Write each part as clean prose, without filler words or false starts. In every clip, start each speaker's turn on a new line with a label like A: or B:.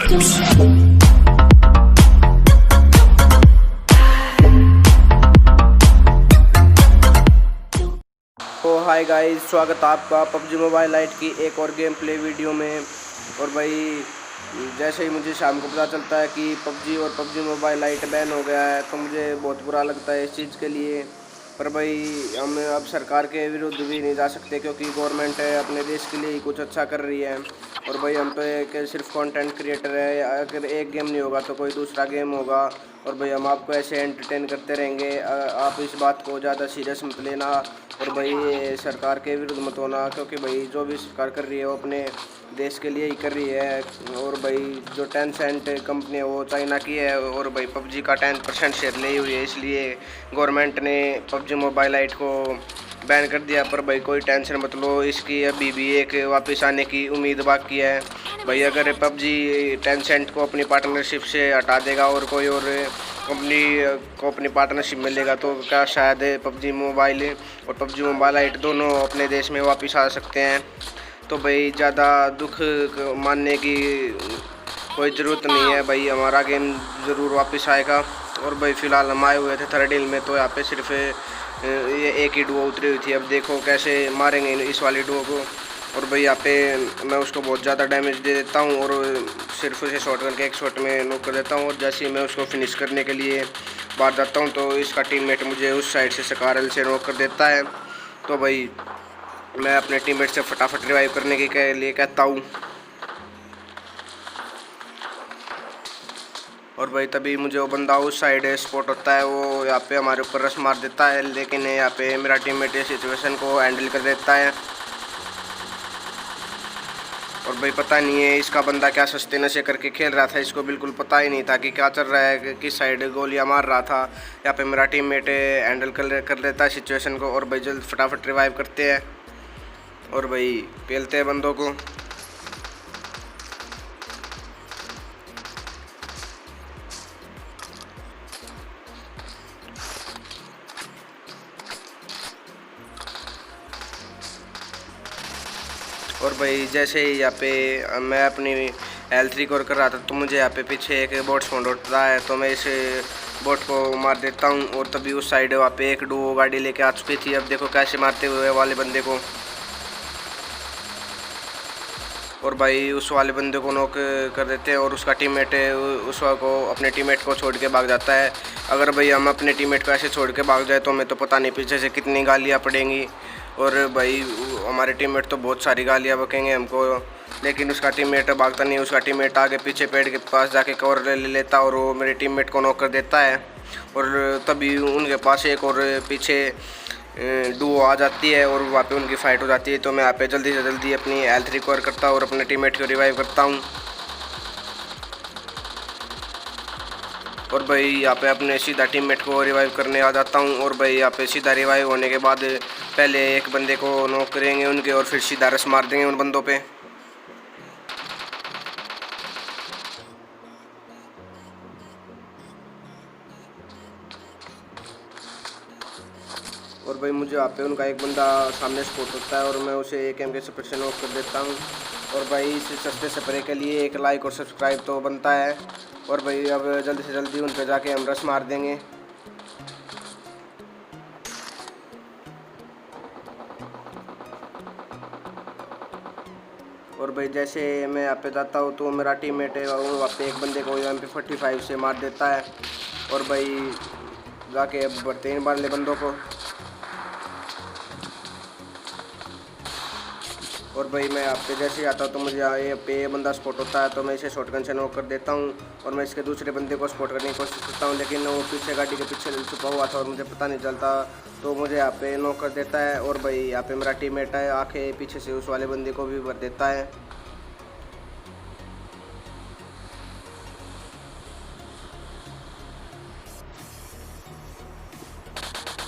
A: तो hi guys, स्वागत है आपका पबजी मोबाइल लाइट की एक और गेम प्ले वीडियो में। और भाई जैसे ही मुझे शाम को पता चलता है कि पबजी और पबजी मोबाइल लाइट बैन हो गया है तो मुझे बहुत बुरा लगता है इस चीज़ के लिए। पर भाई हम अब सरकार के विरुद्ध भी नहीं जा सकते क्योंकि गवर्नमेंट अपने देश के लिए ही कुछ अच्छा कर रही है। और भाई हम तो एक सिर्फ कंटेंट क्रिएटर है, अगर एक गेम नहीं होगा तो कोई दूसरा गेम होगा। और भाई हम आपको ऐसे एंटरटेन करते रहेंगे, आप इस बात को ज़्यादा सीरियस मत लेना। और भाई सरकार के विरुद्ध मत होना क्योंकि भाई जो भी सरकार कर रही है वो अपने देश के लिए ही कर रही है। और भाई जो टेंसेंट कंपनी है वो चाइना की है और भाई पबजी का 10% शेयर ली हुई है, इसलिए गवर्नमेंट ने पबजी मोबाइल लाइट को बैन कर दिया। पर भाई कोई टेंशन मत लो, इसकी अभी भी एक वापस आने की उम्मीद बाकी है। भाई अगर पबजी टेंसेंट को अपनी पार्टनरशिप से हटा देगा और कोई और कंपनी को अपनी पार्टनरशिप मिलेगा तो क्या शायद पबजी मोबाइल और पबजी मोबाइल लाइट दोनों अपने देश में वापस आ सकते हैं। तो भाई ज़्यादा दुख मानने की कोई ज़रूरत नहीं है, भाई हमारा गेम ज़रूर वापस आएगा। और भाई फ़िलहाल हम आए हुए थे थर्ड हिल में, तो यहाँ पे सिर्फ ये एक ही डुओ उतरी हुई थी। अब देखो कैसे मारेंगे इस वाली डुओ को। और भाई यहाँ पे मैं उसको बहुत ज़्यादा डैमेज दे देता हूँ और सिर्फ उसे शॉट करके एक शॉट में नॉक कर देता हूँ। और जैसे ही मैं उसको फिनिश करने के लिए बाहर जाता हूँ तो इसका टीममेट मुझे उस साइड से सकारल से नॉक कर देता है। तो भाई मैं अपने टीममेट से फटाफट रिवाइव करने के लिए कहता हूँ। और भाई तभी मुझे वो बंदा उस साइड स्पॉट होता है, वो यहाँ पे हमारे ऊपर रश मार देता है, लेकिन यहाँ पे मेरा टीममेट इस सिचुएशन को हैंडल कर देता है। और भाई पता नहीं है इसका बंदा क्या सस्ते नशे करके खेल रहा था, इसको बिल्कुल पता ही नहीं था कि क्या चल रहा है, किस साइड गोलियां मार रहा था। यहाँ पे मेरा टीममेट हैंडल कर लेता है सिचुएशन को। और भाई जल्द फटाफट रिवाइव करते हैं और भाई पेलते हैं बंदों को। और भाई जैसे ही यहाँ पे मैं अपनी L3 रिकवर कर रहा था तो मुझे यहाँ पे पीछे एक बोट स्पॉन होता है, तो मैं इस बोट को मार देता हूँ। और तभी उस साइड वहाँ पे एक डुओ गाड़ी लेके आ चुकी थी। अब देखो कैसे मारते हुए वाले बंदे को। और भाई उस वाले बंदे को नॉक कर देते हैं और उसका टीममेट उस को अपने टीममेट को छोड़ के भाग जाता है। अगर भाई हम अपने टीममेट को ऐसे छोड़ के भाग जाए तो हमें तो पता नहीं पीछे से कितनी गालियाँ पड़ेंगी। और भाई हमारे टीममेट तो बहुत सारी गालियाँ बकेंगे हमको, लेकिन उसका टीममेट भागता नहीं। उसका टीममेट आगे पीछे पेड़ के पास जाके कवर ले लेता और वो मेरे टीममेट को नॉक कर देता है। और तभी उनके पास एक और पीछे डुओ आ जाती है और वहाँ पे उनकी फ़ाइट हो जाती है। तो मैं यहाँ पे जल्दी से जल्दी अपनी L3 रिकवर करता हूँ और अपने टीममेट को रिवाइव करता हूँ। और भाई यहाँ पे अपने सीधा टीममेट को रिवाइव करने आ जाता हूँ। और भाई यहाँ पे सीधा रिवाइव होने के बाद पहले एक बंदे को नॉक करेंगे उनके और फिर सीधा रश मार देंगे उन बंदों पे। और भाई मुझे यहाँ पे उनका एक बंदा सामने स्पॉट होता है और मैं उसे AKM के सपोर्ट से नॉक कर देता हूँ। और भाई इस सस्ते स्प्रे के लिए एक लाइक और सब्सक्राइब तो बनता है। और भाई अब जल्दी से जल्दी उन पे जाके हम रश मार देंगे। और भाई जैसे मैं यहाँ पे जाता हूँ तो मेरा टीममेट है वहाँ पे एक बंदे को MP45 से मार देता है। और भाई जाके अब बढ़ते हैं वाले बंदों को। और भाई मैं यहाँ पे जैसे ही आता हूँ तो मुझे यहाँ पे बंदा स्पॉट होता है, तो मैं इसे शॉटगन से नॉक कर देता हूँ। और मैं इसके दूसरे बंदे को स्पॉट करने की कोशिश करता हूँ, लेकिन वो पीछे गाड़ी के पीछे छुपा हुआ था और मुझे पता नहीं चलता, तो मुझे यहाँ पे नॉक कर देता है। और भाई यहाँ पे मेरा टीममेट है आके पीछे से उस वाले बंदे को भी भर देता है।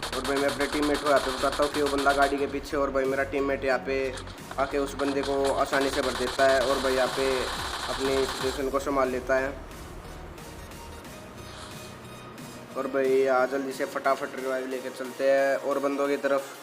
A: और भाई मैं अपने टीममेट को यहाँ पे बताता हूँ कि वो बंदा गाड़ी के पीछे। और भाई मेरा टीममेट यहाँ पे आके उस बंदे को आसानी से भर देता है और भाई यहाँ पे अपनी सिचुएशन को संभाल लेता है। और भाई यहाँ जल्दी से फटाफट रिवाइव लेके चलते हैं और बंदों की तरफ।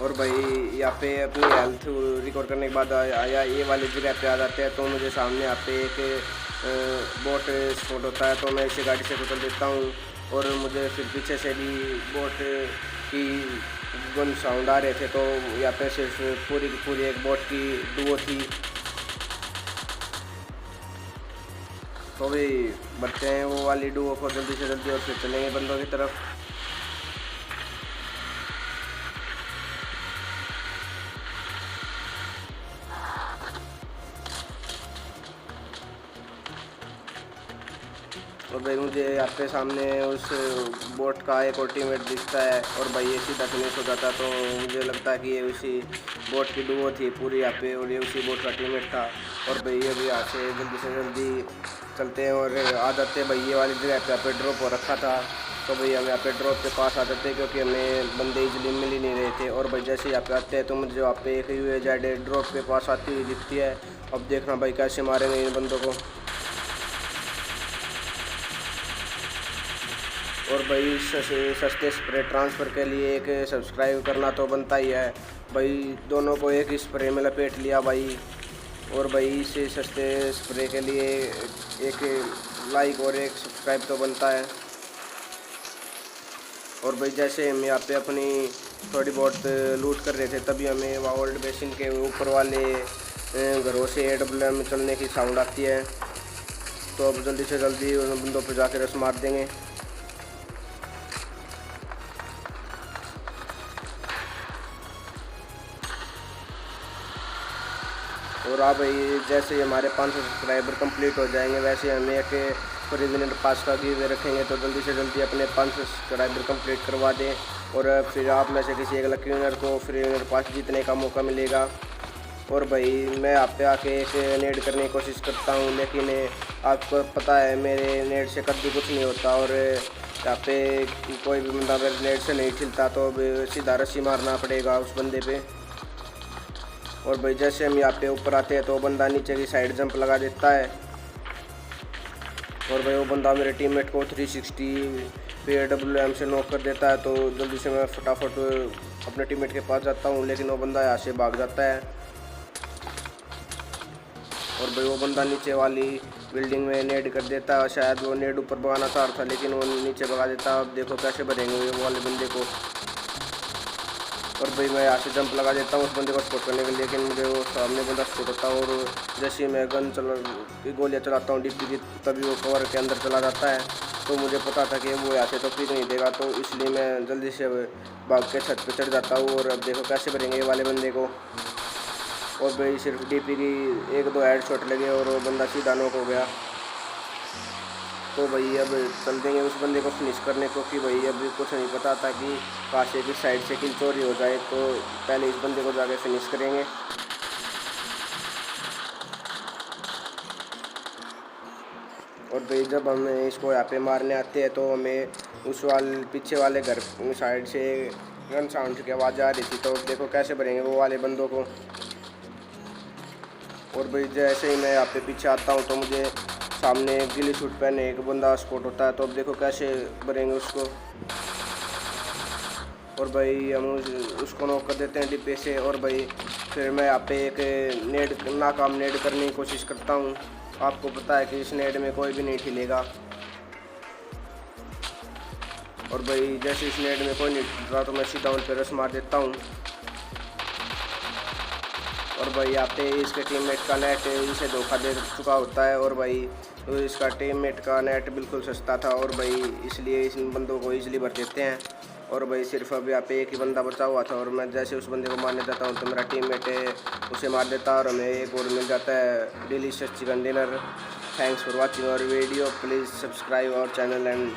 A: और भाई यहाँ पे अपनी हेल्थ रिकॉर्ड करने के बाद आया ये वाली जगह पे आ जाते हैं, तो मुझे सामने यहाँ पे एक बोट स्पॉट होता है, तो मैं इसे गाड़ी से कुचल देता हूँ। और मुझे फिर पीछे से भी बोट की गन साउंड आ रहे थे, तो यहाँ पे सिर्फ पूरी की पूरी एक बोट की डुओ थी। तो भी बढ़ते हैं वो वाली डुओ को जल्दी से जल्दी और फिर चलेंगे बंदों की तरफ। और भाई मुझे यहाँ पे सामने उस बोट का एक और टीममेट दिखता है, और भाई ये सीधा फिनिश हो जाता, तो मुझे लगता है कि ये उसी बोट की डुओ थी पूरी यहाँ पे, और ये उसी बोट का टीममेट था। और भाई ये भी यहाँ से जल्दी से जल्दी चलते हैं और आ जाते हैं भाई ये वाली जगह पे यहाँ पे ड्रॉप हो रखा था। तो भाई हम यहाँ पे ड्रॉप के पास आ जाते हैं, क्योंकि हमें बंदे इजली मिल ही नहीं रहे थे। और भाई जैसे यहाँ पे आते हैं तो मुझे यहाँ पे एक UAZ ड्रॉप के पास आती हुई दिखती है। अब देखना भाई कैसे मारेंगे इन बंदों को। और भाई सस्ते स्प्रे ट्रांसफ़र के लिए एक सब्सक्राइब करना तो बनता ही है भाई। दोनों को एक ही स्प्रे में लपेट लिया भाई। और भाई इसे सस्ते स्प्रे के लिए एक लाइक और एक सब्सक्राइब तो बनता है। और भाई जैसे हम यहाँ पे अपनी थोड़ी बहुत लूट कर रहे थे, तभी हमें वहाँ ओल्ड बेसिन के ऊपर वाले घरों से AWM चलने की साउंड आती है। तो अब जल्दी से जल्दी उन बंदों पर जाकर रस मार देंगे। और अब भाई जैसे ही हमारे 500 सब्सक्राइबर कंप्लीट हो जाएंगे, वैसे हम एक फ्री विनर पास का गिव रखेंगे, तो जल्दी से जल्दी अपने 500 सब्सक्राइबर कंप्लीट करवा दें। और फिर आप में से किसी एक लकी विनर को फ्री विनर पास जीतने का मौका मिलेगा। और भाई मैं आप पे आके एक नेड करने की कोशिश करता हूँ, लेकिन आपको पता है मेरे नेट से कभी कुछ नहीं होता। और यहाँ पे कोई भी बंदा अगर नेट से नहीं खिलता तो सीधा रस्सी मारना पड़ेगा उस बंदे पे। और भाई जैसे हम यहाँ पे ऊपर आते हैं तो बंदा नीचे की साइड जंप लगा देता है, और भाई वो बंदा मेरे टीममेट को 360 पे AWM से नॉक कर देता है। तो जल्दी से मैं फटाफट अपने टीममेट के पास जाता हूँ, लेकिन वो बंदा यहाँ से भाग जाता है। और भाई वो बंदा नीचे वाली बिल्डिंग में नेड कर देता है, शायद वो नेड ऊपर भगाना चाह रहा था, लेकिन वो नीचे भगा देता है। अब देखो कैसे भरेंगे वो वाले बंदे को। और भाई मैं यहाँ से जंप लगा देता हूँ उस बंदे को स्पॉट करने के लिए, लेकिन मुझे वो सामने बंदा स्पॉट होता है। और जैसे ही मैं गन गोलियाँ चलाता हूँ DP की, तभी वो कवर के अंदर चला जाता है। तो मुझे पता था कि वो यहाँ से तो पिक नहीं देगा, तो इसलिए मैं जल्दी से भाग के छत पे चढ़ जाता हूँ। और अब देखो कैसे भरेंगे ये वाले बंदे को। और भाई सिर्फ DP की 1-2 हेड शॉट लगे और वो बंदा सीधा नॉक हो गया। तो भाई अब चल देंगे उस बंदे को फिनिश करने को, कि भाई अभी कुछ नहीं पता था कि काशे की साइड से किल चोरी हो जाए, तो पहले इस बंदे को जाके फिनिश करेंगे। और भाई जब हम इसको यहाँ पे मारने आते हैं तो हमें उस वाले पीछे वाले घर साइड से गन साउंड की आवाज़ आ रही थी, तो देखो कैसे भरेंगे वो वाले बंदों को। और भाई जैसे ही मैं यहाँ पे पीछे आता हूँ तो मुझे सामने गिली सूट पहने एक बंदा स्पॉट होता है, तो अब देखो कैसे भरेंगे उसको। और भाई हम उसको नॉक कर देते हैं DP से। और भाई फिर मैं यहाँ पे एक नेड नाकाम नेड करने की कोशिश करता हूँ। आपको पता है कि इस नेड में कोई भी नहीं ठिलेगा। और भाई जैसे इस नेड में कोई नहीं ठिल रहा तो मैं सीधा उन पर रस मार देता हूँ। और भाई यहाँ पे इसके टीममेट का नेट इसे धोखा दे चुका होता है, और भाई तो इसका टीममेट का नेट बिल्कुल सस्ता था, और भाई इसलिए इन बंदों को ईजिली भर देते हैं। और भाई सिर्फ अब यहाँ पे एक ही बंदा बचा हुआ था, और मैं जैसे उस बंदे को मारने जाता हूँ तो मेरा टीममेट उसे मार देता है, और हमें एक और मिल जाता है delicious chicken dinner. Thanks for watching our video. Please subscribe our channel and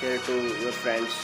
A: share to your friends.